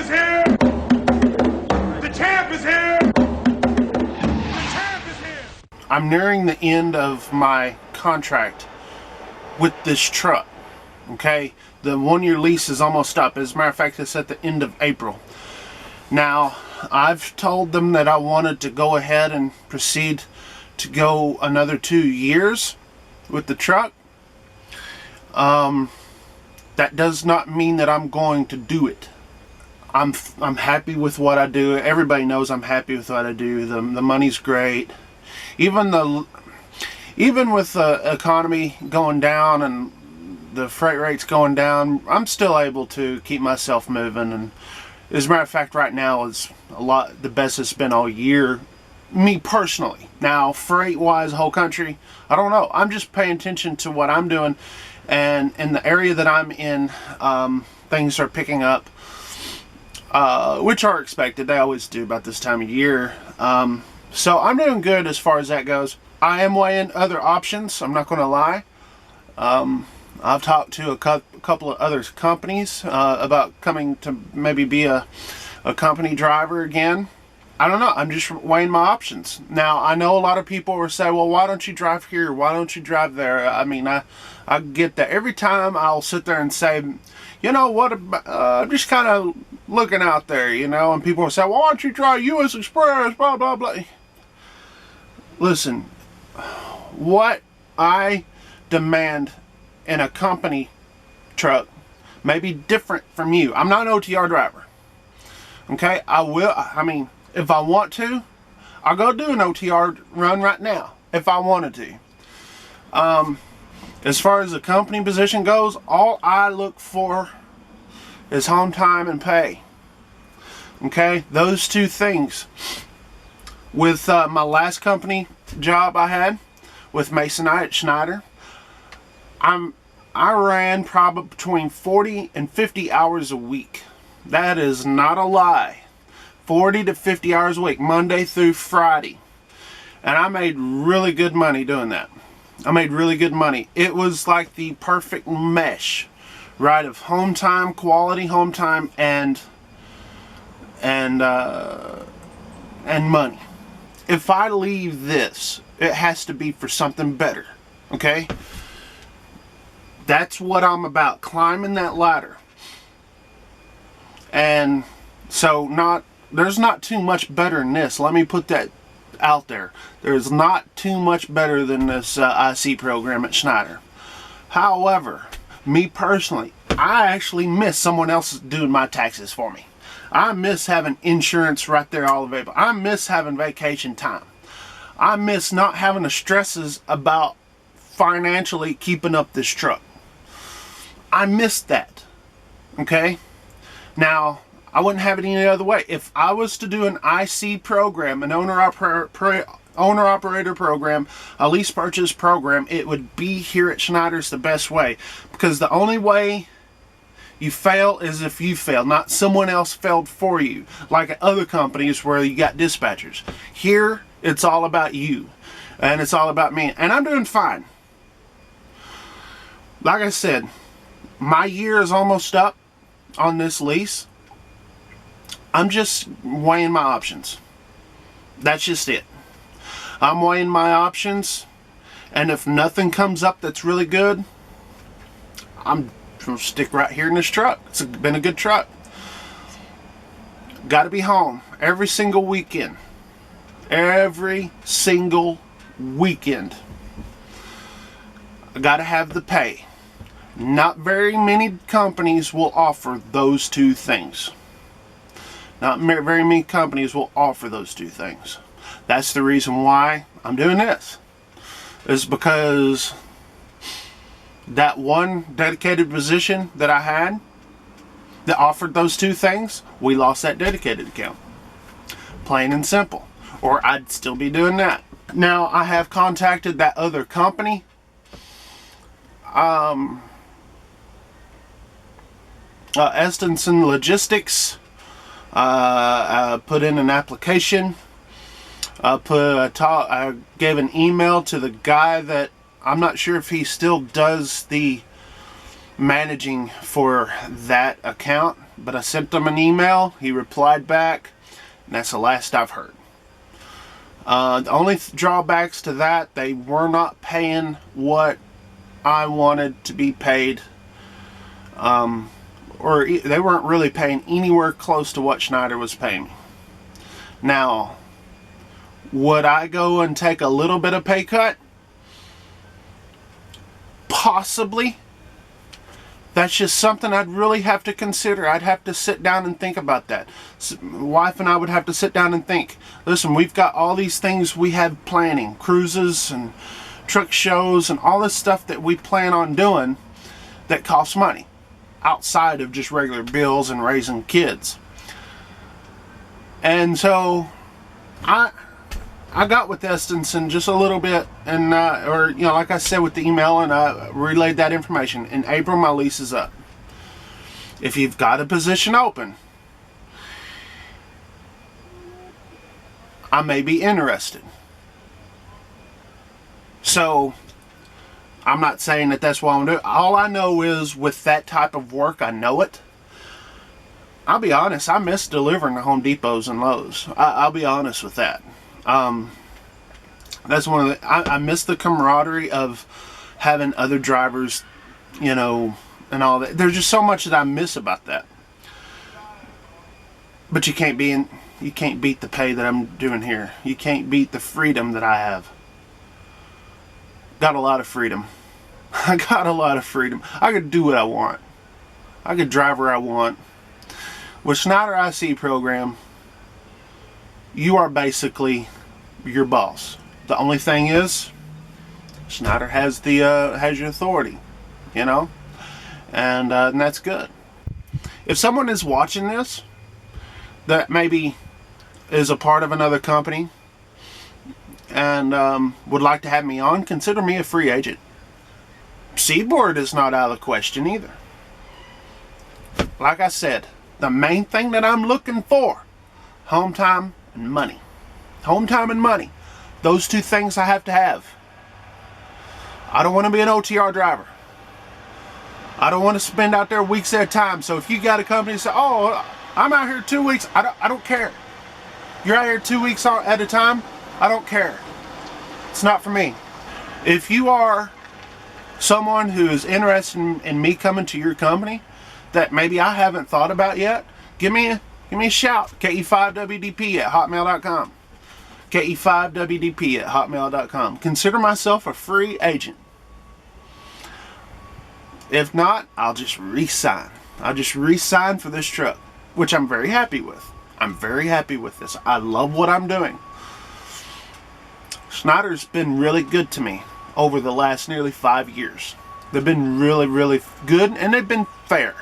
is here! The champ is here! The champ is here! I'm nearing the end of my contract with this truck. Okay? The 1-year lease is almost up. As a matter of fact, it's at the end of April. Now, I've told them that I wanted to go ahead and proceed to go another 2 years with the truck. That does not mean that I'm going to do it. I'm happy with what I do. Everybody knows I'm happy with what I do. The money's great. Even with the economy going down and the freight rates going down, I'm still able to keep myself moving. And as a matter of fact, right now is the best it's been all year, me personally. Now, freight-wise, whole country, I don't know. I'm just paying attention to what I'm doing, and in the area that I'm in, things are picking up, which are expected. They always do about this time of year. So I'm doing good as far as that goes. I am weighing other options. I'm not going to lie. I've talked to a couple of other companies about coming to maybe be a company driver again. I don't know. I'm just weighing my options. Now, I know a lot of people will say, well, why don't you drive here? Why don't you drive there? I mean, I get that. Every time I'll sit there and say, you know what, I'm just kind of looking out there, you know, and people will say, well, why don't you drive U.S. Express, blah, blah, blah. Listen, what I demand in a company truck may be different from you. I'm not an OTR driver. Okay? I mean, if I want to, I'll go do an OTR run right now, if I wanted to. As far as the company position goes, all I look for is home time and pay. Okay? Those two things. With my last company job I had with Masonite at Schneider, I ran probably between 40 and 50 hours a week. That is not a lie. 40 to 50 hours a week, Monday through Friday. And I made really good money doing that. I made really good money. It was like the perfect mesh, right, of home time, quality home time, and money. If I leave this, it has to be for something better. Okay? That's what I'm about, climbing that ladder. And so there's not too much better than this. Let me put that out there. There's not too much better than this IC program at Schneider. However, me personally, I actually miss someone else doing my taxes for me. I miss having insurance right there all available. I miss having vacation time. I miss not having the stresses about financially keeping up this truck. I missed that. Okay? Now, I wouldn't have it any other way. If I was to do an IC program, an owner-operator program, a lease purchase program, it would be here at Schneider's the best way. Because the only way you fail is if you fail, not someone else failed for you. Like at other companies where you got dispatchers. Here, it's all about you. And it's all about me. And I'm doing fine. Like I said, my year is almost up on this lease. I'm just weighing my options. That's just it. I'm weighing my options, and if nothing comes up that's really good, I'm going to stick right here in this truck. It's been a good truck. Got to be home every single weekend. Every single weekend. I got to have the pay. Not very many companies will offer those two things. Not very many companies will offer those two things. That's the reason why I'm doing this. Is because that one dedicated position that I had that offered those two things, we lost that dedicated account. Plain and simple. Or I'd still be doing that. Now, I have contacted that other company. Estenson Logistics. Put in an application. I gave an email to the guy that I'm not sure if he still does the managing for that account, but I sent him an email. He replied back, and that's the last I've heard. The only drawbacks to that, they were not paying what I wanted to be paid, or they weren't really paying anywhere close to what Schneider was paying me. Now, would I go and take a little bit of pay cut? Possibly. That's just something I'd really have to consider. I'd have to sit down and think about that. My wife and I would have to sit down and think, listen, we've got all these things we have planning, cruises and truck shows and all this stuff that we plan on doing that costs money outside of just regular bills and raising kids. And so I got with Estenson just a little bit, and or you know, like I said with the email, and I relayed that information. In April, my lease is up. If you've got a position open, I may be interested. So I'm not saying that that's what I'm doing. All I know is with that type of work, I know it. I'll be honest, I miss delivering to Home Depots and Lowe's. I'll be honest with that. That's one of the, I miss the camaraderie of having other drivers, you know, and all that. There's just so much that I miss about that. But you can't beat the pay that I'm doing here. You can't beat the freedom that I have. Got a lot of freedom. I got a lot of freedom. I could do what I want. I could drive where I want. With Schneider IC program, you are basically your boss. The only thing is, Schneider has your authority, you know, and that's good. If someone is watching this that maybe is a part of another company and would like to have me on, consider me a free agent. Seaboard is not out of the question either. Like I said, the main thing that I'm looking for, home time and money. Home time and money. Those two things I have to have. I don't want to be an OTR driver. I don't want to spend out there weeks at a time. So if you got a company that say, oh, I'm out here 2 weeks, I don't care. You're out here 2 weeks at a time, I don't care. It's not for me. If you are someone who is interested in me coming to your company that maybe I haven't thought about yet, give me a shout. KE5WDP@hotmail.com. KE5WDP@hotmail.com. Consider myself a free agent. If not, I'll just re-sign. I'll just re-sign for this truck, which I'm very happy with. I'm very happy with this. I love what I'm doing. Schneider's been really good to me over the last nearly 5 years. They've been really, really good, and they've been fair.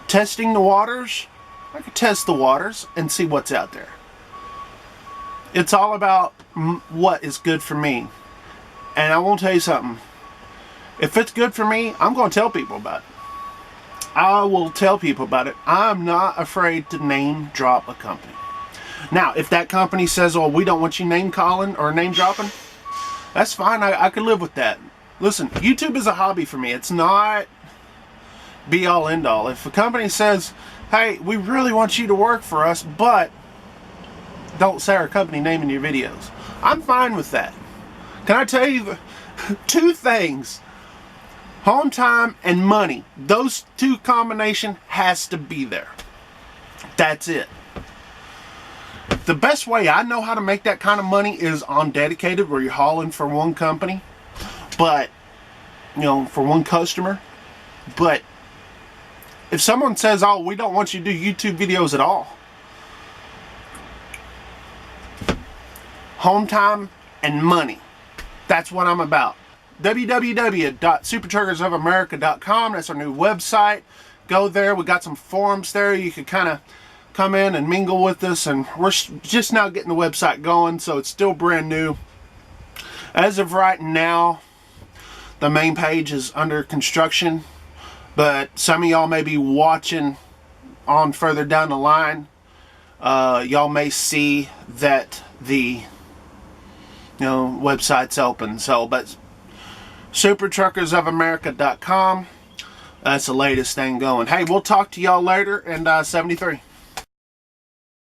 Testing the waters, I could test the waters and see what's out there. It's all about what is good for me. And I won't tell you something. If it's good for me, I'm going to tell people about it. I will tell people about it. I'm not afraid to name drop a company. Now, if that company says, oh, we don't want you name calling or name dropping, that's fine. I could live with that. Listen, YouTube is a hobby for me. It's not be all end all. If a company says, hey, we really want you to work for us, but don't say our company name in your videos, I'm fine with that. Can I tell you two things? Home time and money. Those two combination has to be there. That's it. The best way I know how to make that kind of money is on dedicated, where you're hauling for one company, but, you know, for one customer. But if someone says, oh, we don't want you to do YouTube videos at all, home time and money, that's what I'm about. www.supertruckersofamerica.com. That's our new website. Go there. We got some forums there. You can kind of come in and mingle with us, and we're just now getting the website going, so it's still brand new. As of right now, the main page is under construction, but some of y'all may be watching on further down the line. Y'all may see that the website's open. So, but supertruckersofamerica.com. That's the latest thing going. Hey, we'll talk to y'all later, and 73.